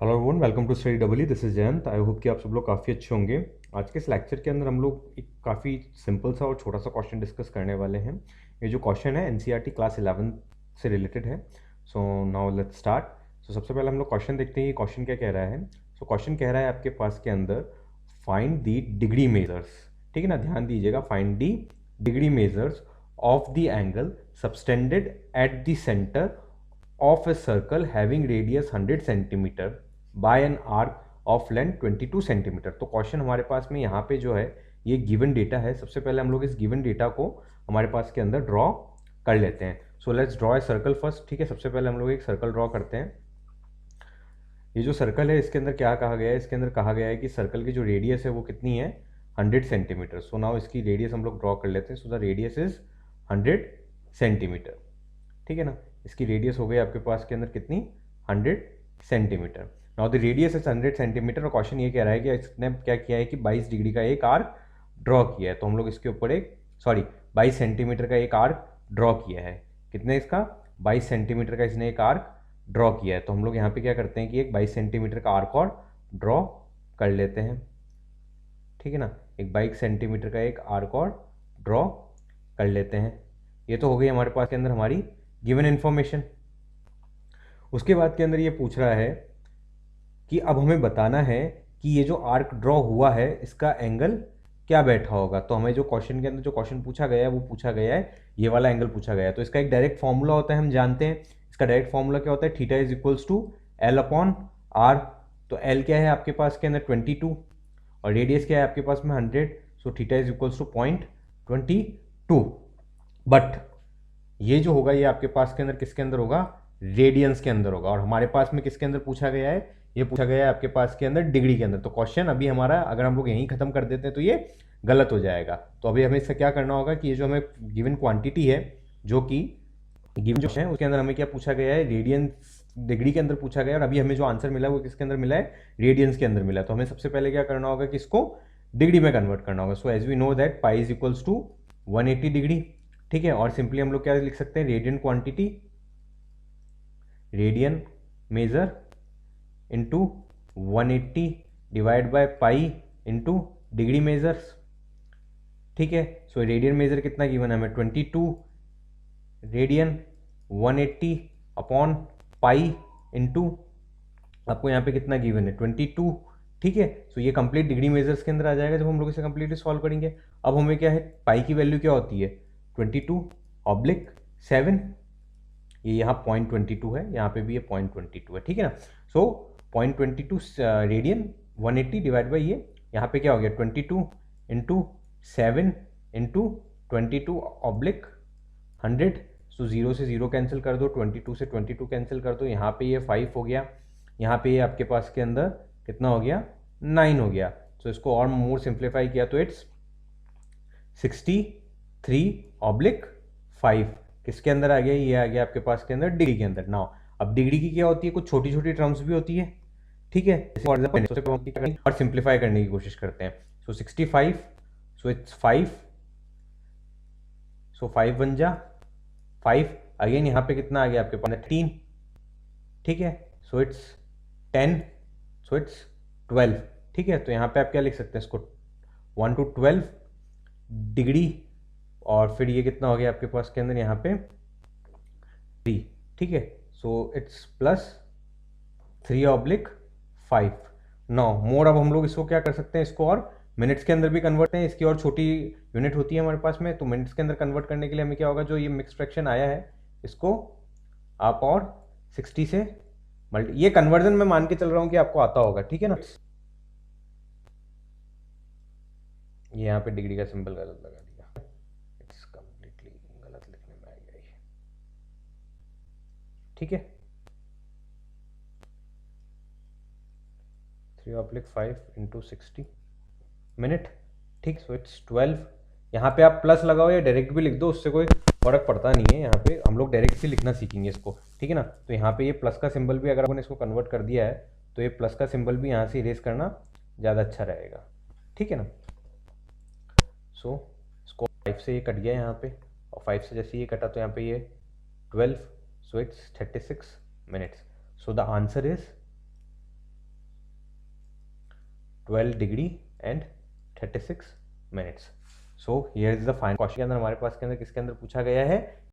Hello everyone, welcome to study double. This is Jayant. I hope कि आप सब लोग काफ़ी अच्छे होंगे। आज के इस लेक्चर के अंदर हम लोग एक काफ़ी सिंपल सा और छोटा सा क्वेश्चन डिस्कस करने वाले हैं। ये जो क्वेश्चन है एनसीईआरटी क्लास 11 से रिलेटेड है। So now let's start. So सबसे पहले हम लोग क्वेश्चन देखते हैं, ये क्वेश्चन क्या कह रहा है। सो क्वेश्चन कह रहा है आपके पास के अंदर फाइंड दी डिग्री मेजर्स। ठीक है ना, ध्यान दीजिएगा। Find the degree measures of the angle subtended at the centre of a circle having radius 100 centimeter by an arc of length 22 centimetre. तो क्वेश्चन हमारे पास में यहाँ पे जो है ये गिवन डेटा है। सबसे पहले हम लोग इस गिवन डेटा को हमारे पास के अंदर ड्रॉ कर लेते हैं। So let's draw a circle first. ठीक है, सबसे पहले हम लोग एक सर्कल ड्रॉ करते हैं। ये जो सर्कल है इसके अंदर क्या कहा गया है, इसके अंदर कहा गया है कि सर्कल की जो रेडियस है वो कितनी है, 100 सेंटीमीटर। सो नाउ इसकी रेडियस हम लोग ड्रॉ कर लेते हैं। So the radius is 100 centimetre. ठीक है ना, इसकी रेडियस हो गई आपके पास के अंदर कितनी, 100 centimetre. Now the radius is 100 centimetre और क्वेश्चन ये कह रहा है कि इसने क्या किया है कि 22 डिग्री का एक आर्क ड्रॉ किया है। तो हम लोग इसके ऊपर 22 सेंटीमीटर का एक आर्क ड्रॉ किया है। कितने इसका, 22 सेंटीमीटर का इसने एक आर्क ड्रॉ किया है। तो हम लोग यहाँ पे क्या करते हैं कि एक 22 सेंटीमीटर का आर्क और ड्रॉ कर लेते हैं। ठीक है ना, एक 22 सेंटीमीटर का एक आर्क और ड्रॉ कर लेते हैं। ये तो हो गई हमारे पास के अंदर हमारी गिवन इन्फॉर्मेशन। उसके बाद के अंदर ये पूछ रहा है कि अब हमें बताना है कि ये जो आर्क ड्रॉ हुआ है इसका एंगल क्या बैठा होगा। तो हमें जो क्वेश्चन के अंदर जो क्वेश्चन पूछा गया है वो पूछा गया है ये वाला एंगल पूछा गया है। तो इसका एक डायरेक्ट फॉर्मूला होता है, हम जानते हैं इसका डायरेक्ट फॉर्मूला क्या होता है, theta is equals to L upon R. तो एल क्या है आपके पास के अंदर 22 और रेडियस क्या है आपके पास में 100। So theta is equals to 0.22। But ये जो होगा ये आपके पास के अंदर किसके अंदर होगा, रेडियंस के अंदर होगा। और हमारे पास में किसके अंदर पूछा गया है, ये पूछा गया है आपके पास के अंदर डिग्री के अंदर। तो क्वेश्चन अभी हमारा अगर हम लोग यहीं खत्म कर देते हैं तो ये गलत हो जाएगा। तो अभी हमें इसका क्या करना होगा कि ये जो हमें गिवन क्वांटिटी है, जो कि गिवन जो है उसके अंदर हमें क्या पूछा गया है, रेडियंस डिग्री के अंदर पूछा गया है। और अभी हमें जो आंसर मिला है वो किसके अंदर मिला है, रेडियंस के अंदर मिला है। तो हमें सबसे पहले क्या करना होगा कि इसको डिग्री में कन्वर्ट करना होगा। So as we know that pi is equals to 180 degree. ठीक है, और सिंपली हम लोग क्या लिख सकते हैं, radian quantity, radian major into 180 divide by pi into degree measures. ठीक है, सो रेडियन मेजर कितना गिवन है हमें, 22 रेडियन 180 अपॉन पाई इंटू आपको यहाँ पे कितना गिवन है 22। ठीक है, सो ये कंप्लीट डिग्री मेजर्स के अंदर आ जाएगा जब हम लोग इसे कंप्लीटली सॉल्व करेंगे। अब हमें क्या है, पाई की वैल्यू क्या होती है 22/7। ये यहाँ 0.22 है, यहाँ पे भी ये 0.22 है। ठीक है ना, सो 0.22 रेडियन 180 डिवाइड बाई ये यहाँ पे क्या हो गया 22 इंटू 7 इंटू 22/100। सो 0 से 0 कैंसिल कर दो, 22 से 22 कैंसिल कर दो, यहाँ पे ये 5 हो गया, यहाँ पे ये आपके पास के अंदर कितना हो गया 9 हो गया। सो इसको और मोर सिंप्लीफाई किया तो इट्स 63/5 किसके अंदर आ गया, ये आ गया आपके पास के अंदर डिग्री के अंदर। नाउ अब डिग्री की क्या होती है, कुछ छोटी छोटी टर्म्स भी होती है। ठीक है, फॉर एग्जाम्पल और सिंप्लीफाई करने की कोशिश करते हैं। सो 65, सो इट्स 5, सो 5 बन जा 5, अगेन यहाँ पे कितना आ गया आपके पास 13। ठीक है, सो इट्स 10, सो इट्स 12। ठीक है, तो यहाँ पे आप क्या लिख सकते हैं इसको 1 to 12 डिग्री, और फिर ये कितना हो गया आपके पास के अंदर यहाँ पे 3। ठीक है, सो इट्स +3/5। नौ मोर, अब हम लोग इसको क्या कर सकते हैं, इसको और मिनट्स के अंदर भी कन्वर्ट हैं। इसकी और छोटी यूनिट होती है हमारे पास में, तो मिनट्स के अंदर कन्वर्ट करने के लिए हमें क्या होगा, जो ये मिक्स फ्रैक्शन आया है इसको आप और 60 से मल्टी, ये कन्वर्जन मैं मान के चल रहा हूँ कि आपको आता होगा। ठीक है ना, ये यहाँ पे डिग्री का सिंबल गलत लगा दिया, इट्स कंप्लीटली गलत लिखने में आ गया ये। ठीक है, 3/5 इंटू 60 मिनट। ठीक, सो इट्स 12। यहाँ पे आप प्लस लगाओ या डायरेक्ट भी लिख दो, उससे कोई फर्क पड़ता नहीं है। यहाँ पे हम लोग डायरेक्ट से लिखना सीखेंगे इसको। ठीक है ना, तो यहाँ पे ये प्लस का सिंबल भी अगर आपने इसको कन्वर्ट कर दिया है तो ये प्लस का सिंबल भी यहाँ से इरेज करना ज़्यादा अच्छा रहेगा। ठीक है ना, सो इसको 5 से ये कट गया यहाँ पे, और 5 से जैसे ये कटा तो यहाँ पे ये 12, so it's 36 minutes. So the answer is 12 degree and 36 minutes. So here is the final question के अंदर हमारे पास के अंदर किसके अंदर पूछा गया है